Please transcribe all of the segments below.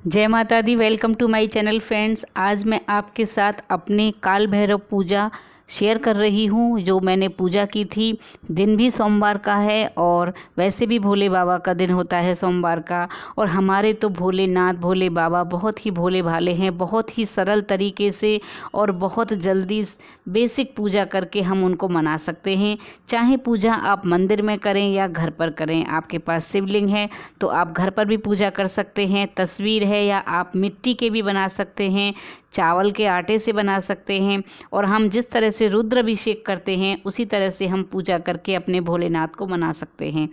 जय माता दी। Welcome to my channel friends. आज मैं आपके साथ अपने काल भैरव पूजा शेयर कर रही हूँ जो मैंने पूजा की थी। दिन भी सोमवार का है और वैसे भी भोले बाबा का दिन होता है सोमवार का। और हमारे तो भोलेनाथ भोले बाबा बहुत ही भोले भाले हैं। बहुत ही सरल तरीके से और बहुत जल्दी बेसिक पूजा करके हम उनको मना सकते हैं। चाहे पूजा आप मंदिर में करें या घर पर करें, आपके पास शिवलिंग है तो आप घर पर भी पूजा कर सकते हैं। तस्वीर है या आप मिट्टी के भी बना सकते हैं, चावल के आटे से बना सकते हैं। और हम जिस तरह से रुद्राभिषेक करते हैं उसी तरह से हम पूजा करके अपने भोलेनाथ को मना सकते हैं।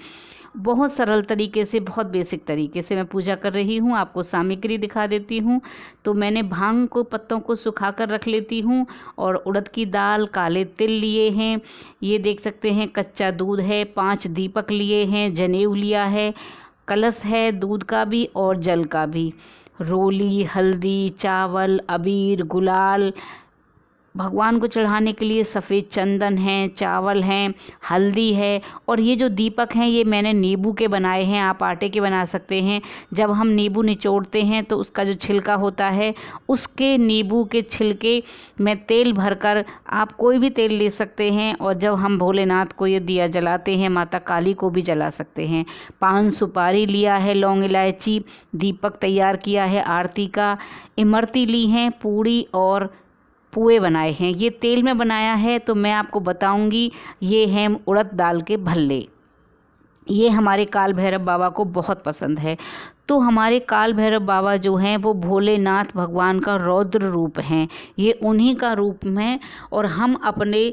बहुत सरल तरीके से, बहुत बेसिक तरीके से मैं पूजा कर रही हूँ। आपको सामग्री दिखा देती हूँ। तो मैंने भांग को पत्तों को सुखा कर रख लेती हूँ और उड़द की दाल, काले तिल लिए हैं, ये देख सकते हैं, कच्चा दूध है, 5 दीपक लिए हैं, जनेऊ लिया है, कलश है दूध का भी और जल का भी, रोली, हल्दी, चावल, अबीर, गुलाल, भगवान को चढ़ाने के लिए सफ़ेद चंदन है, चावल हैं, हल्दी है। और ये जो दीपक हैं ये मैंने नींबू के बनाए हैं, आप आटे के बना सकते हैं। जब हम नींबू निचोड़ते हैं तो उसका जो छिलका होता है, उसके नींबू के छिलके में तेल भरकर, आप कोई भी तेल ले सकते हैं। और जब हम भोलेनाथ को ये दिया जलाते हैं, माता काली को भी जला सकते हैं। पान सुपारी लिया है, लौंग इलायची, दीपक तैयार किया है आरती का, इमरती ली हैं, पूड़ी और पुए बनाए हैं। ये तेल में बनाया है तो मैं आपको बताऊंगी। ये हैं उड़द दाल के भल्ले। ये हमारे काल भैरव बाबा को बहुत पसंद है। तो हमारे काल भैरव बाबा जो हैं वो भोलेनाथ भगवान का रौद्र रूप हैं। ये उन्हीं का रूप है और हम अपने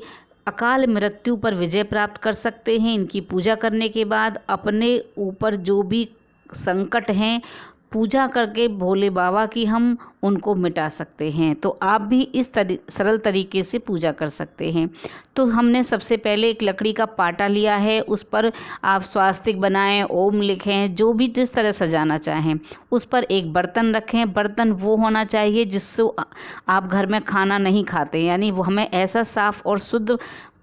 अकाल मृत्यु पर विजय प्राप्त कर सकते हैं। इनकी पूजा करने के बाद अपने ऊपर जो भी संकट हैं, पूजा करके भोले बाबा की हम उनको मिटा सकते हैं। तो आप भी इस सरल तरीके से पूजा कर सकते हैं। तो हमने सबसे पहले एक लकड़ी का पाटा लिया है, उस पर आप स्वास्तिक बनाएं, ओम लिखें, जो भी जिस तरह सजाना चाहें। उस पर एक बर्तन रखें। बर्तन वो होना चाहिए जिससे आप घर में खाना नहीं खाते, यानी वो हमें ऐसा साफ़ और शुद्ध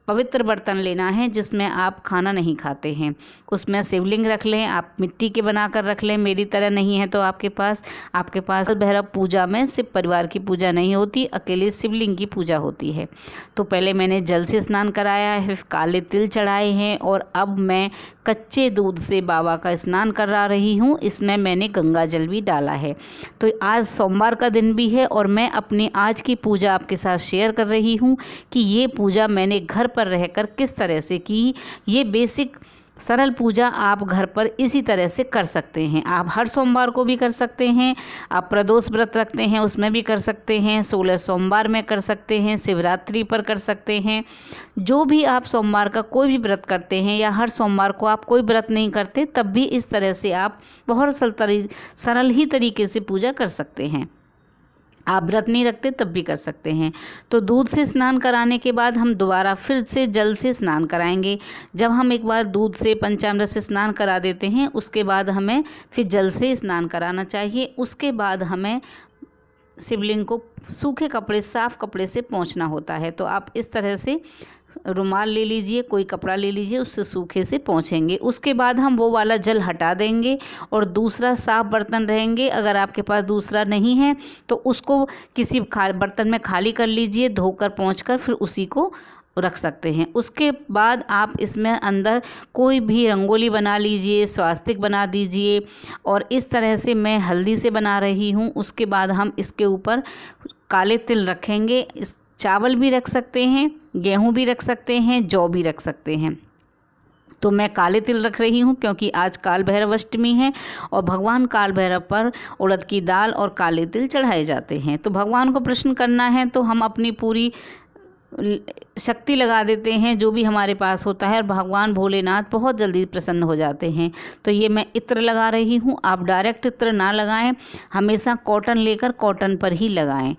पवित्र बर्तन लेना है जिसमें आप खाना नहीं खाते हैं। उसमें शिवलिंग रख लें, आप मिट्टी के बना कर रख लें। मेरी तरह नहीं है तो आपके पास भैरव पूजा में सिर्फ परिवार की पूजा नहीं होती, अकेले शिवलिंग की पूजा होती है। तो पहले मैंने जल से स्नान कराया है, फिर काले तिल चढ़ाए हैं और अब मैं कच्चे दूध से बाबा का स्नान करा रही हूँ। इसमें मैंने गंगा जल भी डाला है। तो आज सोमवार का दिन भी है और मैं अपनी आज की पूजा आपके साथ शेयर कर रही हूँ कि ये पूजा मैंने घर पर रहकर किस तरह से की। ये बेसिक सरल पूजा आप घर पर इसी तरह से कर सकते हैं। आप हर सोमवार को भी कर सकते हैं। आप प्रदोष व्रत रखते हैं उसमें भी कर सकते हैं, 16 सोमवार में कर सकते हैं, शिवरात्रि पर कर सकते हैं। जो भी आप सोमवार का कोई भी व्रत करते हैं या हर सोमवार को आप कोई व्रत नहीं करते, तब भी इस तरह से आप बहुत सरल ही तरीके से पूजा कर सकते हैं। आप व्रत नहीं रखते तब भी कर सकते हैं। तो दूध से स्नान कराने के बाद हम दोबारा फिर से जल से स्नान कराएंगे। जब हम एक बार दूध से पंचामृत से स्नान करा देते हैं उसके बाद हमें फिर जल से स्नान कराना चाहिए। उसके बाद हमें शिवलिंग को सूखे कपड़े, साफ कपड़े से पोंछना होता है। तो आप इस तरह से रुमाल ले लीजिए, कोई कपड़ा ले लीजिए, उससे सूखे से पोंछेंगे। उसके बाद हम वो वाला जल हटा देंगे और दूसरा साफ बर्तन रहेंगे। अगर आपके पास दूसरा नहीं है तो उसको किसी बर्तन में खाली कर लीजिए, धोकर पोंछकर फिर उसी को रख सकते हैं। उसके बाद आप इसमें अंदर कोई भी रंगोली बना लीजिए, स्वास्तिक बना दीजिए। और इस तरह से मैं हल्दी से बना रही हूँ। उसके बाद हम इसके ऊपर काले तिल रखेंगे। चावल भी रख सकते हैं, गेहूं भी रख सकते हैं, जौ भी रख सकते हैं। तो मैं काले तिल रख रही हूँ क्योंकि आज काल भैरव अष्टमी है और भगवान काल भैरव पर उड़द की दाल और काले तिल चढ़ाए जाते हैं। तो भगवान को प्रसन्न करना है तो हम अपनी पूरी शक्ति लगा देते हैं जो भी हमारे पास होता है और भगवान भोलेनाथ बहुत जल्दी प्रसन्न हो जाते हैं। तो ये मैं इत्र लगा रही हूँ। आप डायरेक्ट इत्र ना लगाएं, हमेशा कॉटन लेकर कॉटन पर ही लगाएं।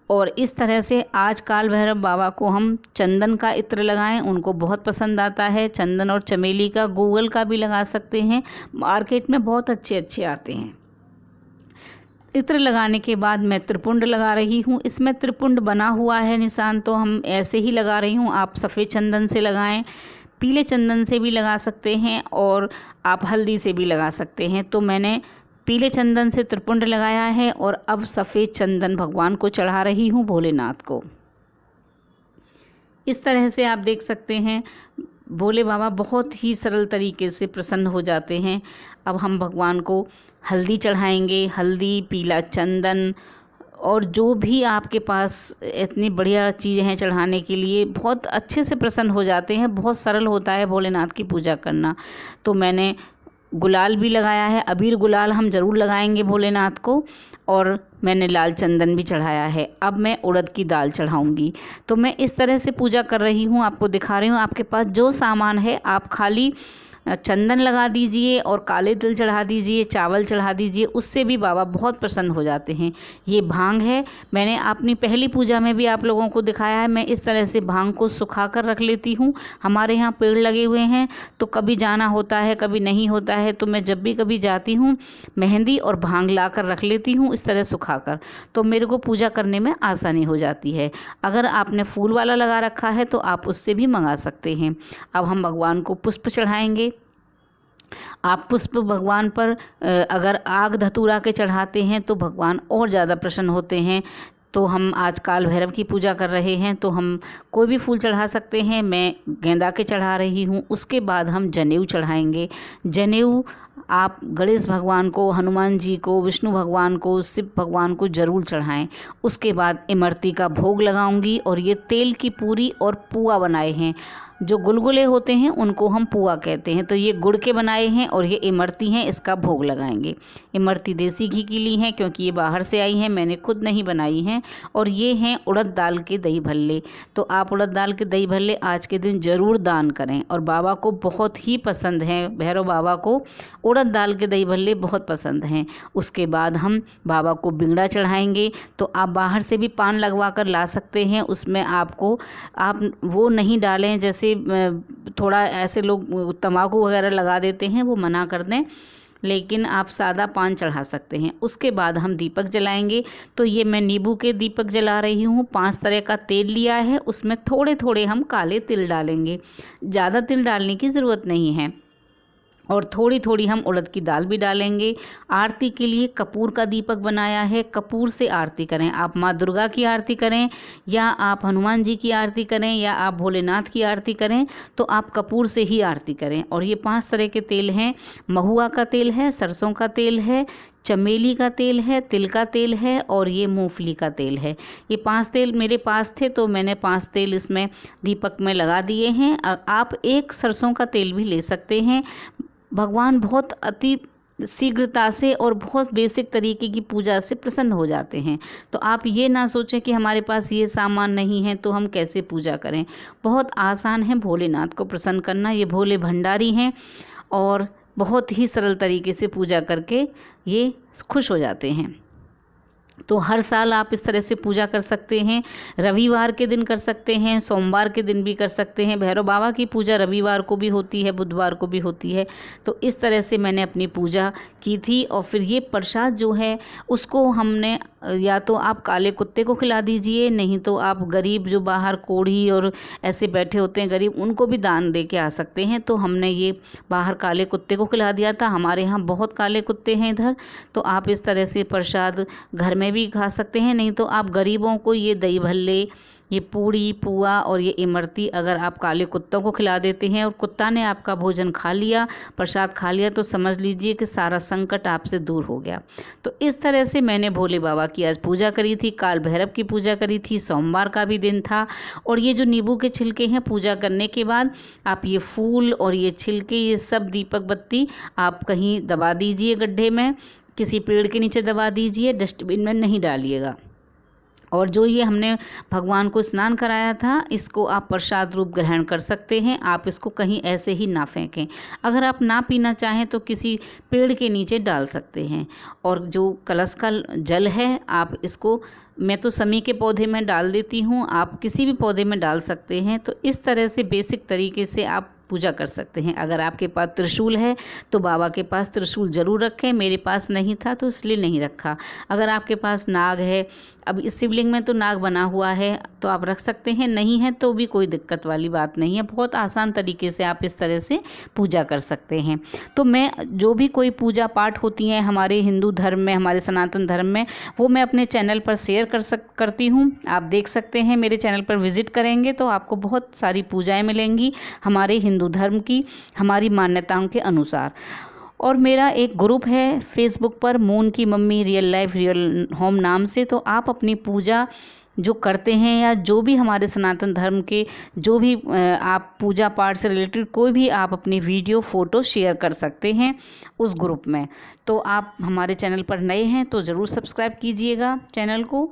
और इस तरह से आज काल भैरव बाबा को हम चंदन का इत्र लगाएं, उनको बहुत पसंद आता है। चंदन और चमेली का, गूगल का भी लगा सकते हैं, मार्केट में बहुत अच्छे अच्छे आते हैं। इत्र लगाने के बाद मैं त्रिपुंड लगा रही हूँ। इसमें त्रिपुंड बना हुआ है निशान, तो हम ऐसे ही लगा रही हूँ। आप सफ़ेद चंदन से लगाएं, पीले चंदन से भी लगा सकते हैं और आप हल्दी से भी लगा सकते हैं। तो मैंने पीले चंदन से त्रिपुंड लगाया है और अब सफ़ेद चंदन भगवान को चढ़ा रही हूँ, भोलेनाथ को। इस तरह से आप देख सकते हैं भोले बाबा बहुत ही सरल तरीके से प्रसन्न हो जाते हैं। अब हम भगवान को हल्दी चढ़ाएंगे, हल्दी, पीला चंदन और जो भी आपके पास इतनी बढ़िया चीज़ें हैं चढ़ाने के लिए, बहुत अच्छे से प्रसन्न हो जाते हैं। बहुत सरल होता है भोलेनाथ की पूजा करना। तो मैंने गुलाल भी लगाया है, अबीर गुलाल हम ज़रूर लगाएंगे भोलेनाथ को, और मैंने लाल चंदन भी चढ़ाया है। अब मैं उड़द की दाल चढ़ाऊंगी। तो मैं इस तरह से पूजा कर रही हूँ, आपको दिखा रही हूँ। आपके पास जो सामान है आप खाली चंदन लगा दीजिए और काले तिल चढ़ा दीजिए, चावल चढ़ा दीजिए, उससे भी बाबा बहुत प्रसन्न हो जाते हैं। ये भांग है, मैंने अपनी पहली पूजा में भी आप लोगों को दिखाया है। मैं इस तरह से भांग को सुखा कर रख लेती हूँ। हमारे यहाँ पेड़ लगे हुए हैं तो कभी जाना होता है कभी नहीं होता है, तो मैं जब भी कभी जाती हूँ मेहंदी और भांग ला कर रख लेती हूँ इस तरह सुखा कर, तो मेरे को पूजा करने में आसानी हो जाती है। अगर आपने फूल वाला लगा रखा है तो आप उससे भी मंगा सकते हैं। अब हम भगवान को पुष्प चढ़ाएंगे। आप पुष्प भगवान पर अगर आग धतूरा के चढ़ाते हैं तो भगवान और ज़्यादा प्रसन्न होते हैं। तो हम आज काल भैरव की पूजा कर रहे हैं तो हम कोई भी फूल चढ़ा सकते हैं। मैं गेंदा के चढ़ा रही हूँ। उसके बाद हम जनेऊ चढ़ाएंगे। जनेऊ आप गणेश भगवान को, हनुमान जी को, विष्णु भगवान को, शिव भगवान को ज़रूर चढ़ाएं। उसके बाद इमरती का भोग लगाऊंगी और ये तेल की पूरी और पुआ बनाए हैं। जो गुलगुले होते हैं उनको हम पुआ कहते हैं। तो ये गुड़ के बनाए हैं और ये इमरती हैं, इसका भोग लगाएंगे। इमरती देसी घी की ली हैं क्योंकि ये बाहर से आई हैं, मैंने खुद नहीं बनाई हैं। और ये हैं उड़द दाल के दही भल्ले। तो आप उड़द दाल के दही भल्ले आज के दिन ज़रूर दान करें और बाबा को बहुत ही पसंद हैं। भैरव बाबा को उड़द दाल के दही भल्ले बहुत पसंद हैं। उसके बाद हम बाबा को बिंगड़ा चढ़ाएंगे। तो आप बाहर से भी पान लगवा कर ला सकते हैं। उसमें आप वो नहीं डालें, जैसे थोड़ा ऐसे लोग तंबाकू वगैरह लगा देते हैं, वो मना कर दें, लेकिन आप सादा पान चढ़ा सकते हैं। उसके बाद हम दीपक जलाएंगे। तो ये मैं नींबू के दीपक जला रही हूँ। 5 तरह का तेल लिया है, उसमें थोड़े थोड़े हम काले तिल डालेंगे। ज़्यादा तिल डालने की ज़रूरत नहीं है। और थोड़ी थोड़ी हम उड़द की दाल भी डालेंगे। आरती के लिए कपूर का दीपक बनाया है, कपूर से आरती करें। आप माँ दुर्गा की आरती करें या आप हनुमान जी की आरती करें या आप भोलेनाथ की आरती करें, तो आप कपूर से ही आरती करें। और ये 5 तरह के तेल हैं। महुआ का तेल है, सरसों का तेल है, चमेली का तेल है, तिल का तेल है और ये मूंगफली का तेल है। ये 5 तेल मेरे पास थे तो मैंने 5 तेल इसमें दीपक में लगा दिए हैं। आप एक सरसों का तेल भी ले सकते हैं। भगवान बहुत अति शीघ्रता से और बहुत बेसिक तरीके की पूजा से प्रसन्न हो जाते हैं। तो आप ये ना सोचें कि हमारे पास ये सामान नहीं है तो हम कैसे पूजा करें। बहुत आसान है भोलेनाथ को प्रसन्न करना। ये भोले भंडारी हैं और बहुत ही सरल तरीके से पूजा करके ये खुश हो जाते हैं। तो हर साल आप इस तरह से पूजा कर सकते हैं। रविवार के दिन कर सकते हैं, सोमवार के दिन भी कर सकते हैं। भैरव बाबा की पूजा रविवार को भी होती है, बुधवार को भी होती है। तो इस तरह से मैंने अपनी पूजा की थी। और फिर ये प्रसाद जो है उसको हमने, या तो आप काले कुत्ते को खिला दीजिए, नहीं तो आप गरीब जो बाहर कोढ़ी और ऐसे बैठे होते हैं गरीब, उनको भी दान दे के आ सकते हैं। तो हमने ये बाहर काले कुत्ते को खिला दिया था। हमारे यहाँ बहुत काले कुत्ते हैं इधर। तो आप इस तरह से प्रसाद घर में भी खा सकते हैं, नहीं तो आप गरीबों को ये दही भल्ले, ये पूड़ी, पुआ और ये इमरती अगर आप काले कुत्तों को खिला देते हैं और कुत्ता ने आपका भोजन खा लिया, प्रसाद खा लिया, तो समझ लीजिए कि सारा संकट आपसे दूर हो गया। तो इस तरह से मैंने भोले बाबा की आज पूजा करी थी। काल भैरव की पूजा करी थी, सोमवार का भी दिन था। और ये जो नींबू के छिलके हैं, पूजा करने के बाद आप ये फूल और ये छिलके, ये सब दीपक बत्ती आप कहीं दबा दीजिए, गड्ढे में, किसी पेड़ के नीचे दबा दीजिए, डस्टबिन में नहीं डालिएगा। और जो ये हमने भगवान को स्नान कराया था, इसको आप प्रसाद रूप ग्रहण कर सकते हैं। आप इसको कहीं ऐसे ही ना फेंकें। अगर आप ना पीना चाहें तो किसी पेड़ के नीचे डाल सकते हैं। और जो कलश का जल है, आप इसको, मैं तो समी के पौधे में डाल देती हूँ, आप किसी भी पौधे में डाल सकते हैं। तो इस तरह से बेसिक तरीके से आप पूजा कर सकते हैं। अगर आपके पास त्रिशूल है तो बाबा के पास त्रिशूल ज़रूर रखें। मेरे पास नहीं था तो इसलिए नहीं रखा। अगर आपके पास नाग है, अब इस शिवलिंग में तो नाग बना हुआ है तो आप रख सकते हैं, नहीं है तो भी कोई दिक्कत वाली बात नहीं है। बहुत आसान तरीके से आप इस तरह से पूजा कर सकते हैं। तो मैं जो भी कोई पूजा पाठ होती हैं हमारे हिंदू धर्म में, हमारे सनातन धर्म में, वो मैं अपने चैनल पर शेयर करती हूँ। आप देख सकते हैं, मेरे चैनल पर विजिट करेंगे तो आपको बहुत सारी पूजाएं मिलेंगी हमारे हिंदू धर्म की, हमारी मान्यताओं के अनुसार। और मेरा एक ग्रुप है फेसबुक पर, मून की mummy real life real home नाम से। तो आप अपनी पूजा जो करते हैं या जो भी हमारे सनातन धर्म के जो भी आप पूजा पाठ से रिलेटेड कोई भी आप अपनी वीडियो फ़ोटो शेयर कर सकते हैं उस ग्रुप में। तो आप हमारे चैनल पर नए हैं तो ज़रूर सब्सक्राइब कीजिएगा चैनल को,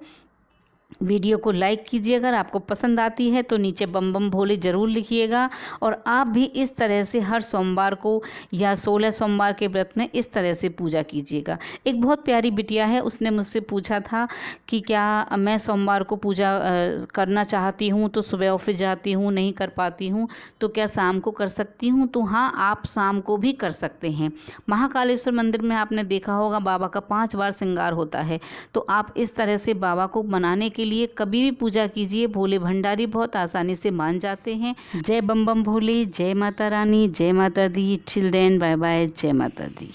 वीडियो को लाइक कीजिए। अगर आपको पसंद आती है तो नीचे बम बम भोले ज़रूर लिखिएगा। और आप भी इस तरह से हर सोमवार को या 16 सोमवार के व्रत में इस तरह से पूजा कीजिएगा। एक बहुत प्यारी बिटिया है, उसने मुझसे पूछा था कि क्या मैं सोमवार को पूजा करना चाहती हूँ तो सुबह ऑफिस जाती हूँ, नहीं कर पाती हूँ, तो क्या शाम को कर सकती हूँ? तो हाँ, आप शाम को भी कर सकते हैं। महाकालेश्वर मंदिर में आपने देखा होगा बाबा का 5 बार श्रृंगार होता है। तो आप इस तरह से बाबा को मनाने के लिए कभी भी पूजा कीजिए, भोले भंडारी बहुत आसानी से मान जाते हैं। जय बम बम भोले, जय माता रानी, जय माता दी। टिल देन बाय बाय, जय माता दी।